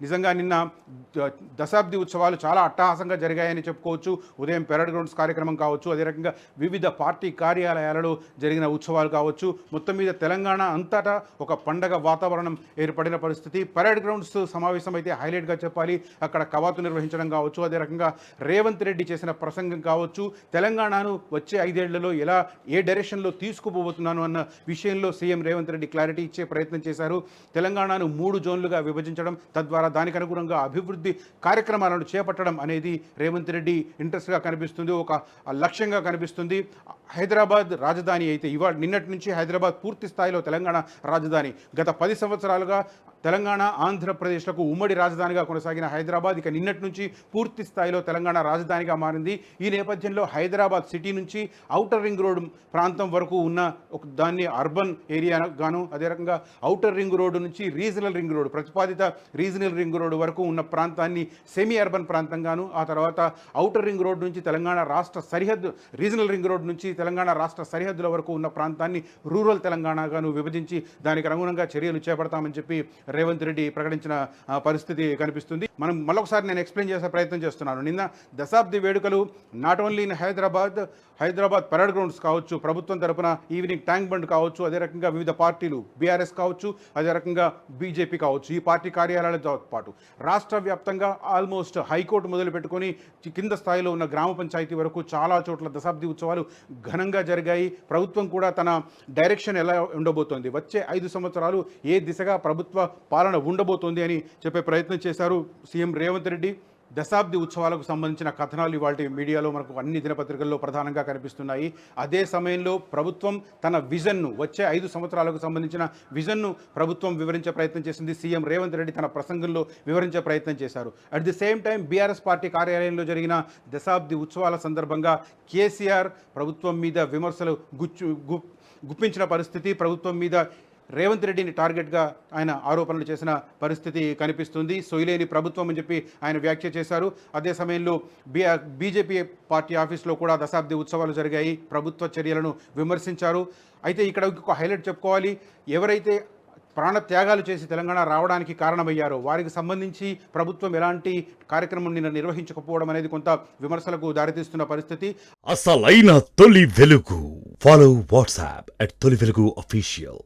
నిజంగా నిన్న దశాబ్ది ఉత్సవాలు చాలా అట్టహాసంగా జరిగాయని చెప్పుకోవచ్చు. ఉదయం పెరేడ్ గ్రౌండ్స్ కార్యక్రమం కావచ్చు, అదే రకంగా వివిధ పార్టీ కార్యాలయాలలో జరిగిన ఉత్సవాలు కావచ్చు, మొత్తం మీద తెలంగాణ అంతటా ఒక పండగ వాతావరణం ఏర్పడిన పరిస్థితి. పెరేడ్ గ్రౌండ్స్ సమావేశం అయితే హైలైట్గా చెప్పాలి. అక్కడ కవాతు నిర్వహించడం కావచ్చు, అదే రకంగా రేవంత్ రెడ్డి చేసిన ప్రసంగం కావచ్చు, తెలంగాణను వచ్చే 5 ఏళ్లలో ఎలా ఏ డైరెక్షన్లో తీసుకుపోతున్నాను అన్న విషయంలో సీఎం రేవంత్ రెడ్డి క్లారిటీ ఇచ్చే ప్రయత్నం చేశారు. తెలంగాణను 3 జోన్లుగా విభజించడం, తద్వారా దానికి అనుగుణంగా అభివృద్ధి కార్యక్రమాలను చేపట్టడం అనేది రేవంత్ రెడ్డి ఇంట్రెస్ట్గా కనిపిస్తుంది, ఒక లక్ష్యంగా కనిపిస్తుంది. హైదరాబాద్ రాజధాని అయితే నిన్నటి నుంచి హైదరాబాద్ పూర్తి స్థాయిలో తెలంగాణ రాజధాని. గత 10 సంవత్సరాలుగా తెలంగాణ ఆంధ్రప్రదేశ్లకు ఉమ్మడి రాజధానిగా కొనసాగిన హైదరాబాద్ ఇక నిన్నటి నుంచి పూర్తి స్థాయిలో తెలంగాణ రాజధానిగా మారింది. ఈ నేపథ్యంలో హైదరాబాద్ సిటీ నుంచి ఔటర్ రింగ్ రోడ్ ప్రాంతం వరకు ఉన్న దాన్ని అర్బన్ ఏరియా గాను, అదే రకంగా ఔటర్ రింగ్ రోడ్డు నుంచి రీజనల్ రింగ్ రోడ్, ప్రతిపాదిత రీజనల్ రింగ్ రోడ్డు వరకు ఉన్న ప్రాంతాన్ని సెమీ అర్బన్ ప్రాంతంగాను, ఆ తర్వాత ఔటర్ రింగ్ రోడ్ నుంచి తెలంగాణ రాష్ట్ర సరిహద్దు, రీజనల్ రింగ్ రోడ్ నుంచి తెలంగాణ రాష్ట్ర సరిహద్దుల వరకు ఉన్న ప్రాంతాన్ని రూరల్ తెలంగాణగాను విభజించి దానికి అనుగుణంగా చర్యలు చేపడతామని చెప్పి రేవంత్ రెడ్డి ప్రకటించిన పరిస్థితి కనిపిస్తుంది. మనం మరొకసారి నేను ఎక్స్ప్లెయిన్ చేసే ప్రయత్నం చేస్తున్నాను. నిన్న దశాబ్ది వేడుకలు not only in Hyderabad parade grounds కావచ్చు, ప్రభుత్వం తరపున ఈవినింగ్ ట్యాంక్ బండ్ కావచ్చు, అదే రకంగా వివిధ పార్టీలు బీఆర్ఎస్ కావచ్చు, అదే రకంగా బీజేపీ కావచ్చు, ఈ పార్టీ కార్యాలయాలతో పాటు రాష్ట్ర వ్యాప్తంగా ఆల్మోస్ట్ హైకోర్టు మొదలు పెట్టుకొని కింద స్థాయిలో ఉన్న గ్రామ పంచాయతీ వరకు చాలా చోట్ల దశాబ్ది ఉత్సవాలు ఘనంగా జరిగాయి. ప్రభుత్వం కూడా తన డైరెక్షన్ ఎలా ఉండబోతోంది, వచ్చే 5 సంవత్సరాలు ఏ దిశగా ప్రభుత్వ పాలన ఉండబోతోంది అని చెప్పే ప్రయత్నం చేశారు సీఎం రేవంత్ రెడ్డి. దశాబ్ది ఉత్సవాలకు సంబంధించిన కథనాలు ఇవాళ మీడియాలో మనకు అన్ని దినపత్రికల్లో ప్రధానంగా కనిపిస్తున్నాయి. అదే సమయంలో ప్రభుత్వం తన విజన్ను, వచ్చే 5 సంవత్సరాలకు సంబంధించిన విజన్ను ప్రభుత్వం వివరించే ప్రయత్నం చేసింది. సీఎం రేవంత్ రెడ్డి తన ప్రసంగంలో వివరించే ప్రయత్నం చేశారు. At the same time BRS party కార్యాలయంలో జరిగిన దశాబ్ది ఉత్సవాల సందర్భంగా కేసీఆర్ ప్రభుత్వం మీద విమర్శలు గుప్పించిన పరిస్థితి, ప్రభుత్వం మీద రేవంత్ రెడ్డిని టార్గెట్గా ఆయన ఆరోపణలు చేసిన పరిస్థితి కనిపిస్తుంది. సొయిలేని ప్రభుత్వం అని చెప్పి ఆయన వ్యాఖ్య చేశారు. అదే సమయంలో బీజేపీ పార్టీ ఆఫీస్లో కూడా దశాబ్ది ఉత్సవాలు జరిగాయి, ప్రభుత్వ చర్యలను విమర్శించారు. అయితే ఇక్కడ ఒక హైలైట్ చెప్పుకోవాలి, ఎవరైతే ప్రాణ త్యాగాలు చేసి తెలంగాణ రావడానికి కారణమయ్యారో వారికి సంబంధించి ప్రభుత్వం ఎలాంటి కార్యక్రమం నిన్న నిర్వహించకపోవడం అనేది కొంత విమర్శలకు దారితీస్తున్న పరిస్థితి. అసలైన తొలి వెలుగు. ఫాలో వాట్సాప్ @తొలి వెలుగు అఫీషియల్.